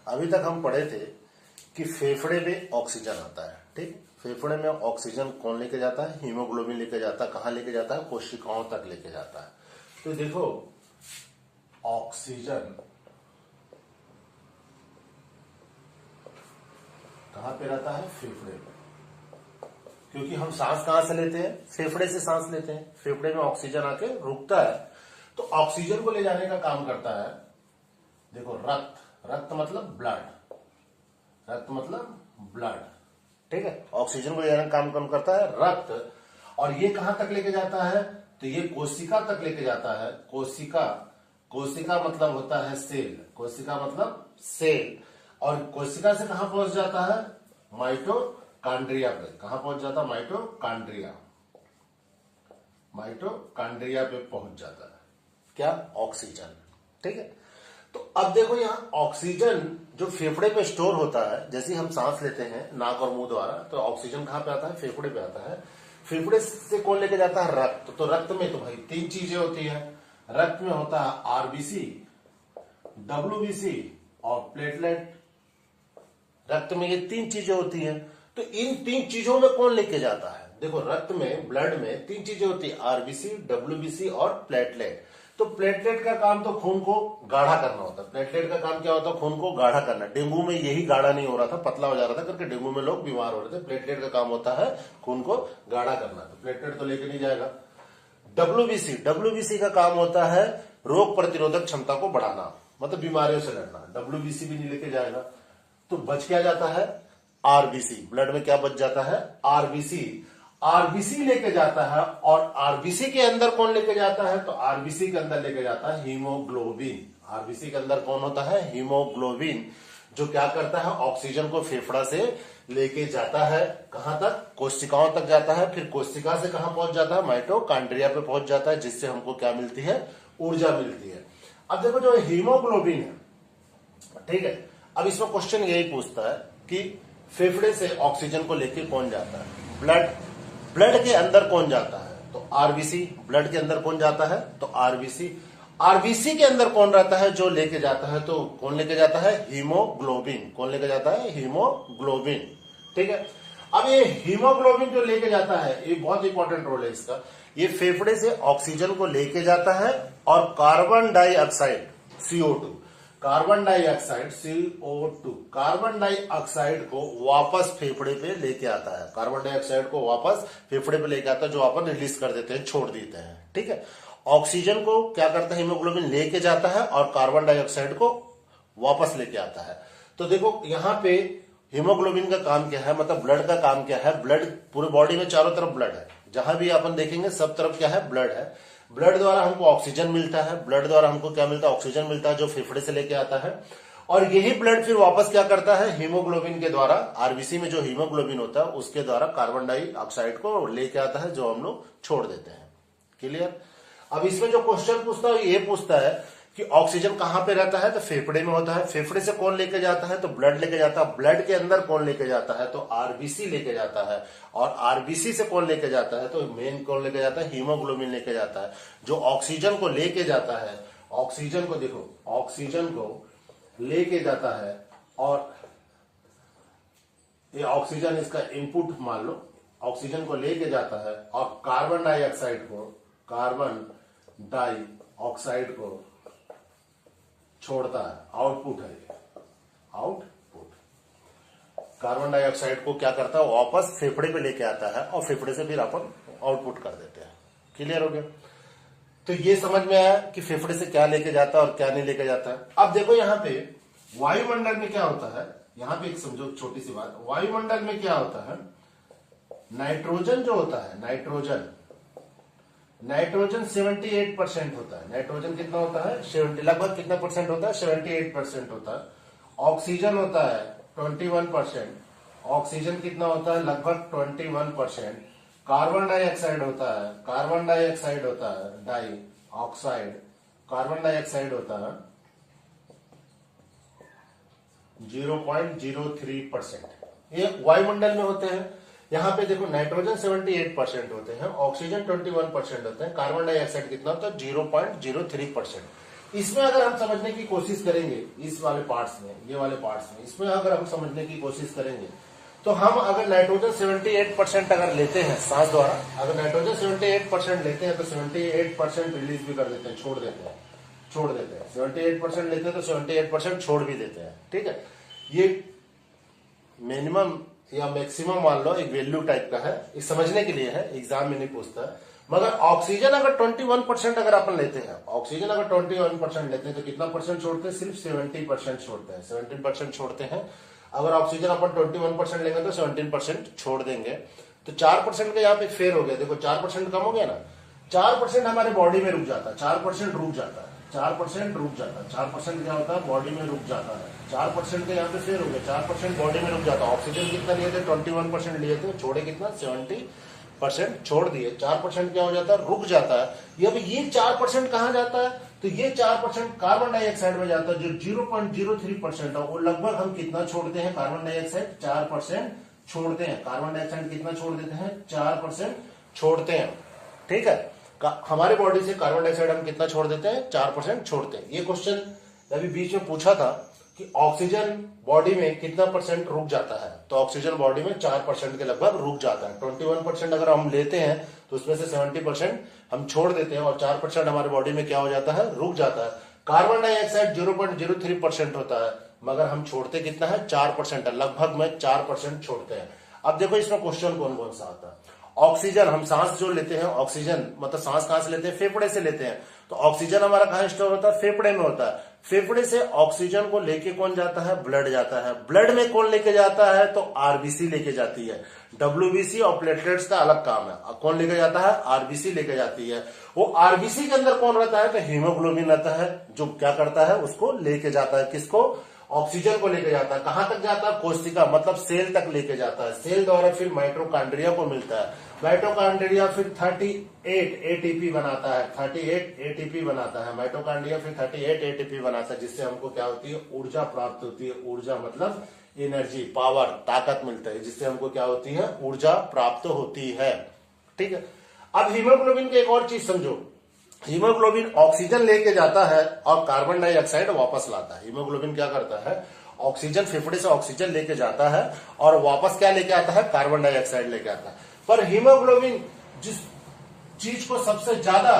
अभी तक हम पढ़े थे कि फेफड़े में ऑक्सीजन आता है, ठीक। फेफड़े में ऑक्सीजन कौन लेके जाता है? हीमोग्लोबिन लेके जाता है। कहां लेके जाता है? कोशिकाओं तक लेके जाता है। तो देखो, ऑक्सीजन कहां पे रहता है? फेफड़े में। क्योंकि हम सांस कहां से लेते हैं? फेफड़े से सांस लेते हैं। फेफड़े में ऑक्सीजन आके रुकता है, तो ऑक्सीजन को ले जाने का काम करता है, देखो, रक्त। रक्त मतलब ब्लड, रक्त मतलब ब्लड, ठीक है। ऑक्सीजन को ले जाने का काम कौन करता है? रक्त। और ये कहां तक लेके जाता है? तो ये कोशिका तक लेके जाता है। कोशिका, कोशिका मतलब होता है सेल, कोशिका मतलब सेल। और कोशिका से कहां पहुंच जाता है? माइटोकॉन्ड्रिया पे। कहां पहुंच जाता है? माइटोकॉन्ड्रिया, माइटोकॉन्ड्रिया पे पहुंच जाता है। क्या? ऑक्सीजन, ठीक है। तो अब देखो, यहां ऑक्सीजन जो फेफड़े पे स्टोर होता है, जैसे हम सांस लेते हैं नाक और मुंह द्वारा, तो ऑक्सीजन कहां पे आता है? फेफड़े पे आता है। फेफड़े से कौन लेके जाता है? रक्त। तो रक्त में तो भाई तीन चीजें होती है। रक्त में होता है आरबीसी, डब्ल्यूबीसी और प्लेटलेट। रक्त में ये तीन चीजें होती हैं। तो इन तीन चीजों में कौन लेके जाता है? देखो, रक्त में, ब्लड में तीन चीजें होती है, आरबीसी, डब्ल्यूबीसी और प्लेटलेट। तो प्लेटलेट का काम तो खून को गाढ़ा करना होता है। प्लेटलेट का काम क्या होता है? खून को गाढ़ा करना। डेंगू में यही गाढ़ा नहीं हो रहा था, पतला हो जा रहा था करके डेंगू में लोग बीमार हो रहे थे। प्लेटलेट का काम होता है खून को गाढ़ा करना। तो प्लेटलेट तो लेके नहीं जाएगा। डब्ल्यूबीसी, डब्ल्यूबीसी का काम होता है रोग प्रतिरोधक क्षमता को बढ़ाना, मतलब बीमारियों से लड़ना। डब्ल्यूबीसी भी नहीं लेके जाएगा। तो बच क्या जाता है? आरबीसी। ब्लड में क्या बच जाता है? आरबीसी। आरबीसी लेके जाता है। और आरबीसी के अंदर कौन लेके जाता है? तो आरबीसी के अंदर लेके जाता है हीमोग्लोबिन। आरबीसी के अंदर कौन होता है? हीमोग्लोबिन, जो क्या करता है? ऑक्सीजन को फेफड़ा से लेके जाता है। कहां तक? कोशिकाओं तक जाता है। फिर कोशिका से कहां पहुंच जाता है? माइटोकॉन्ड्रिया पे पहुंच जाता है, जिससे हमको क्या मिलती है? ऊर्जा मिलती है। अब देखो, जो हीमोग्लोबिन है, ठीक है, अब इसमें क्वेश्चन यही पूछता है कि फेफड़े से ऑक्सीजन को लेके कौन जाता है? ब्लड। ब्लड के अंदर कौन जाता है? तो आरबीसी। ब्लड के अंदर कौन जाता है? तो आरबीसी। आरबीसी के अंदर कौन रहता है जो लेके जाता है? तो कौन लेके जाता है? हीमोग्लोबिन। कौन लेके जाता है? हीमोग्लोबिन, ठीक है। अब ये हीमोग्लोबिन जो लेके जाता है, ये बहुत इंपॉर्टेंट रोल है इसका। ये फेफड़े से ऑक्सीजन को लेके जाता है और carbon dioxide CO2, carbon dioxide CO2, carbon dioxide को वापस फेफड़े पे लेके आता है। कार्बन डाइऑक्साइड को वापस फेफड़े पे लेके आता है, जो अपन रिलीज कर देते हैं, छोड़ देते हैं, ठीक है। ऑक्सीजन को क्या करता है? हीमोग्लोबिन लेके जाता है और कार्बन डाइऑक्साइड को वापस लेके आता है। तो देखो, यहां पे हीमोग्लोबिन का काम क्या है, मतलब ब्लड का काम क्या है? ब्लड, पूरे बॉडी में चारों तरफ ब्लड है। जहां भी अपन देखेंगे सब तरफ क्या है? ब्लड है। ब्लड द्वारा हमको ऑक्सीजन मिलता है। ब्लड द्वारा हमको क्या मिलता है? ऑक्सीजन मिलता है, जो फेफड़े से लेके आता है। और यही ब्लड फिर वापस क्या करता है? हीमोग्लोबिन के द्वारा, आरबीसी में जो हीमोग्लोबिन होता है उसके द्वारा कार्बन डाइऑक्साइड को लेके आता है, जो हम लोग छोड़ देते हैं। क्लियर? अब इसमें जो क्वेश्चन पूछता है ये पूछता है कि ऑक्सीजन कहां पे रहता है? तो फेफड़े में होता है। फेफड़े से कौन लेके जाता है? तो ब्लड लेके जाता है। ब्लड के अंदर कौन लेके जाता है? तो आरबीसी लेके जाता है। और आरबीसी से कौन लेके जाता है? तो मेन कौन लेके जाता है? हीमोग्लोबिन लेके जाता है, जो ऑक्सीजन को लेके जाता है। ऑक्सीजन को देखो, ऑक्सीजन को लेके जाता है। और ये ऑक्सीजन इसका इनपुट मान लो, ऑक्सीजन को लेके जाता है और कार्बन डाइऑक्साइड को, कार्बन डाइऑक्साइड को छोड़ता है। आउटपुट है ये, आउटपुट। कार्बन डाइऑक्साइड को क्या करता है? वापस फेफड़े पे लेके आता है और फेफड़े से फिर अपन आउटपुट कर देते हैं। क्लियर हो गया? तो ये समझ में आया कि फेफड़े से क्या लेके जाता है और क्या नहीं लेके जाता है। अब देखो, यहां पे वायुमंडल में क्या होता है, यहां पे एक समझो छोटी सी बात। वायुमंडल में क्या होता है? नाइट्रोजन जो होता है, नाइट्रोजन 78% होता है। नाइट्रोजन कितना होता है? 70, लगभग कितना परसेंट होता है? 78% होता है। ऑक्सीजन होता है 21%। ऑक्सीजन कितना होता है? लगभग 21%। कार्बन डाइऑक्साइड होता है, कार्बन डाइऑक्साइड होता है, डाइऑक्साइड, कार्बन डाइऑक्साइड होता है 0.03%। ये वायुमंडल में होते हैं। यहां पे देखो, नाइट्रोजन 78% होते हैं, ऑक्सीजन 21% होते हैं, कार्बन डाइऑक्साइड कितना होता है? 0.03%। इसमें अगर हम समझने की कोशिश करेंगे, इस वाले पार्ट्स में, ये वाले पार्ट्स में, इसमें अगर हम समझने की कोशिश करेंगे तो हम अगर नाइट्रोजन 78% अगर लेते हैं सांस द्वारा, अगर नाइट्रोजन 78% लेते हैं तो 78% रिलीज भी कर देते हैं, छोड़ देते हैं 78% लेते हैं तो 78% छोड़ भी देते हैं। ठीक है, ये मिनिमम या मैक्सिमम मान लो एक वैल्यू टाइप का है, इस समझने के लिए है, एग्जाम में नहीं पूछता है। मगर ऑक्सीजन अगर 21% अगर अपन लेते हैं, ऑक्सीजन अगर 21% लेते हैं तो कितना परसेंट छोड़ते हैं? सिर्फ 70% छोड़ते हैं, 17% छोड़ते हैं। अगर ऑक्सीजन अपन 21% लेंगे तो 17% छोड़ देंगे, तो 4% का यहाँ पे फेर हो गया। देखो 4% कम हो गया ना, 4% हमारे बॉडी में रुक जाता है, 4% रुक जाता है, 4% रुक जाता है, 4% क्या होता है? बॉडी में रुक जाता है। 4% का यहाँ पे फेर हो गया, 4% बॉडी में रुक जाता है। ऑक्सीजन कितना लिए थे? 21% लिए थे, छोड़े कितना? 70% छोड़ दिए। 4% क्या हो जाता है? रुक जाता है। ये 4% कहाँ जाता है? तो ये 4% कार्बन डाइऑक्साइड में जाता है, जो 0.03% है। वो लगभग हम कितना छोड़ते हैं कार्बन डाइऑक्साइड? 4% छोड़ते हैं। कार्बन डाइऑक्साइड कितना छोड़ देते हैं? 4% छोड़ते हैं। ठीक है, हमारे बॉडी से कार्बन डाइऑक्साइड हम कितना छोड़ देते हैं? 4% छोड़ते हैं। ये क्वेश्चन अभी बीच में पूछा था कि ऑक्सीजन बॉडी में कितना परसेंट रुक जाता है, तो ऑक्सीजन बॉडी में 4% के लगभग रुक जाता है। 21% अगर हम लेते हैं तो उसमें से 70% हम छोड़ देते हैं और 4% हमारे बॉडी में क्या हो जाता है? रुक जाता है। कार्बन डाइऑक्साइड 0.03% होता है, मगर हम छोड़ते कितना है? 4% है, लगभग में 4% छोड़ते हैं। अब देखो इसमें क्वेश्चन कौन कौन सा आता है। ऑक्सीजन, हम सांस जो लेते हैं, ऑक्सीजन मतलब सांस कहां से लेते हैं? फेफड़े से लेते हैं। तो ऑक्सीजन हमारा कहां स्टोर होता है? फेफड़े में होता है। फेफड़े से ऑक्सीजन को लेके कौन जाता है? ब्लड जाता है। ब्लड में कौन लेके जाता है? तो आरबीसी लेके जाती है। डब्ल्यूबीसी और प्लेटलेट्स का अलग काम है। कौन लेके जाता है? आरबीसी लेके जाती है। वो आरबीसी के अंदर कौन रहता है? तो हीमोग्लोबिन रहता है, जो क्या करता है? उसको लेके जाता है। किसको? ऑक्सीजन को लेके जाता है। कहां तक जाता है? कोशिका मतलब सेल तक लेके जाता है। सेल द्वारा फिर माइटोकॉन्ड्रिया को मिलता है। माइटोकॉन्ड्रिया फिर 38 एटीपी बनाता है, 38 एटीपी बनाता है। माइटोकॉन्ड्रिया फिर 38 एटीपी बनाता है, जिससे हमको क्या होती है? ऊर्जा प्राप्त होती है। ऊर्जा मतलब एनर्जी, पावर, ताकत मिलता है, जिससे हमको क्या होती है? ऊर्जा प्राप्त होती है। ठीक है, अब हीमोग्लोबिन की एक और चीज समझो। हीमोग्लोबिन ऑक्सीजन लेके जाता है और कार्बन डाइऑक्साइड वापस लाता है। हीमोग्लोबिन क्या करता है? ऑक्सीजन, फेफड़े से ऑक्सीजन लेके जाता है और वापस क्या लेके आता है? कार्बन डाइऑक्साइड लेके आता है। पर हीमोग्लोबिन जिस चीज को सबसे ज्यादा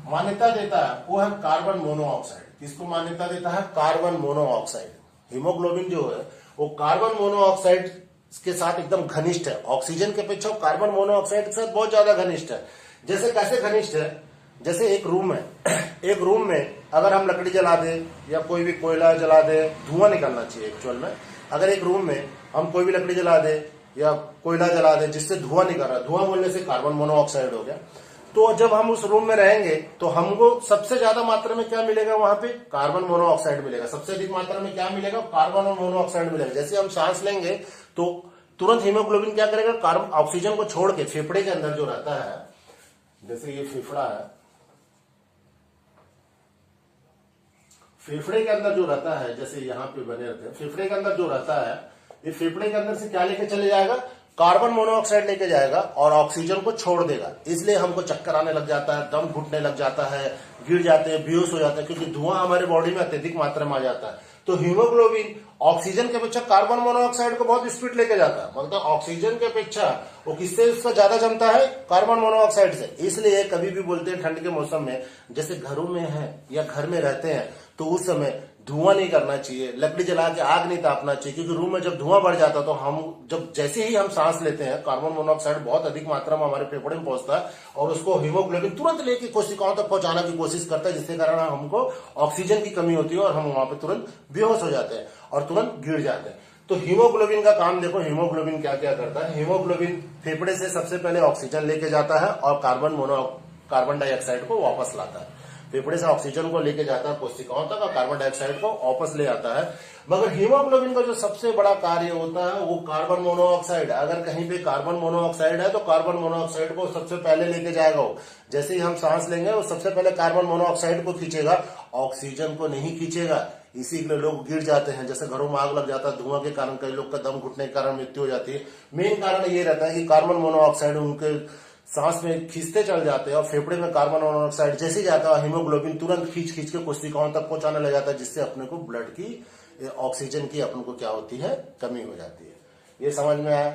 मान्यता देता है वो है कार्बन मोनोऑक्साइड। किसको मान्यता देता है? Carbon monoxide. हीमोग्लोबिन जो है वो कार्बन मोनोऑक्साइड के साथ एकदम घनिष्ठ है। ऑक्सीजन के अपेक्षा कार्बन मोनोऑक्साइड के साथ बहुत ज्यादा घनिष्ठ है। जैसे कैसे घनिष्ठ है? जैसे एक रूम है, एक रूम में अगर हम लकड़ी जला दे या कोई भी कोयला जला दे, धुआं निकलना चाहिए एक्चुअल में। अगर एक रूम में हम कोई भी लकड़ी जला दे या कोयला जला दे जिससे धुआं निकल रहा है, धुआं बोलने से कार्बन मोनोऑक्साइड हो गया। तो जब हम उस रूम में रहेंगे तो हमको सबसे ज्यादा मात्रा में क्या मिलेगा? वहां पे कार्बन मोनोऑक्साइड मिलेगा। सबसे अधिक मात्रा में क्या मिलेगा? कार्बन और मोनोऑक्साइड मिलेगा। जैसे हम सांस लेंगे तो तुरंत हीमोग्लोबिन क्या करेगा? कार्बन ऑक्सीजन को छोड़ के फेफड़े के अंदर जो रहता है, जैसे ये फेफड़ा है, फेफड़े के अंदर जो रहता है, जैसे यहाँ पे बने रहते हैं, फेफड़े के अंदर जो रहता है, ये फेफड़े के अंदर से क्या लेके चले जाएगा? कार्बन मोनोऑक्साइड लेके जाएगा और ऑक्सीजन को छोड़ देगा। इसलिए हमको चक्कर आने लग जाता है, दम घुटने लग जाता है, गिर जाते हैं, बेहोश हो जाते हैं, क्योंकि धुआं हमारे बॉडी में अत्यधिक मात्रा में आ जाता है। तो हीमोग्लोबिन ऑक्सीजन के अपेक्षा कार्बन मोनोऑक्साइड को बहुत स्पीड लेके जाता है। मतलब ऑक्सीजन के अपेक्षा वो किससे उसका ज्यादा जमता है? कार्बन मोनोऑक्साइड से। इसलिए कभी भी बोलते हैं ठंड के मौसम में, जैसे घरों में है या घर में रहते हैं, तो उस समय धुआं नहीं करना चाहिए, लकड़ी जला के आग नहीं तापना चाहिए, क्योंकि रूम में जब धुआं बढ़ जाता है तो हम जब जैसे ही हम सांस लेते हैं, कार्बन मोनोऑक्साइड बहुत अधिक मात्रा में हमारे फेफड़े में पहुंचता है और उसको हीमोग्लोबिन तुरंत लेके कोशिकाओं तक पहुंचाने की कोशिश करता है, जिसके कारण हमको ऑक्सीजन की कमी होती है और हम वहां पर तुरंत बेहोश हो जाते हैं और तुरंत गिर जाते हैं। तो हीमोग्लोबिन का काम देखो, हीमोग्लोबिन क्या क्या करता है। हीमोग्लोबिन फेफड़े से सबसे पहले ऑक्सीजन लेके जाता है और कार्बन डाइऑक्साइड को वापस लाता है। फेफड़े से ऑक्सीजन को लेके जाता है कोशिकाओं तक और कार्बन डाइऑक्साइड को वापस ले आता है। मगर हीमोग्लोबिन का जो सबसे बड़ा कार्य होता है वो कार्बन मोनोऑक्साइड। अगर कहीं पे कार्बन मोनोऑक्साइड है तो कार्बन मोनोऑक्साइड को सबसे पहले लेके जाएगा वो। जैसे ही हम सांस लेंगे वो सबसे पहले कार्बन मोनोऑक्साइड को खींचेगा, ऑक्सीजन को नहीं खींचेगा। इसी के लिए लोग गिर जाते हैं, जैसे घरों में आग लग जाता है, धुआं के कारण कई लोग का दम घुटने के कारण मृत्यु हो जाती है। मेन कारण ये रहता है कि कार्बन मोनोऑक्साइड उनके सांस में खींचते चल जाते हैं और फेफड़े में कार्बन मोनोऑक्साइड जैसे ही जाता है हीमोग्लोबिन तुरंत खींच खींच के कोशिकाओं तक पहुंचाने लग जाता है, जिससे अपने को ब्लड की ऑक्सीजन की अपन को क्या होती है, कमी हो जाती है। ये समझ में आया।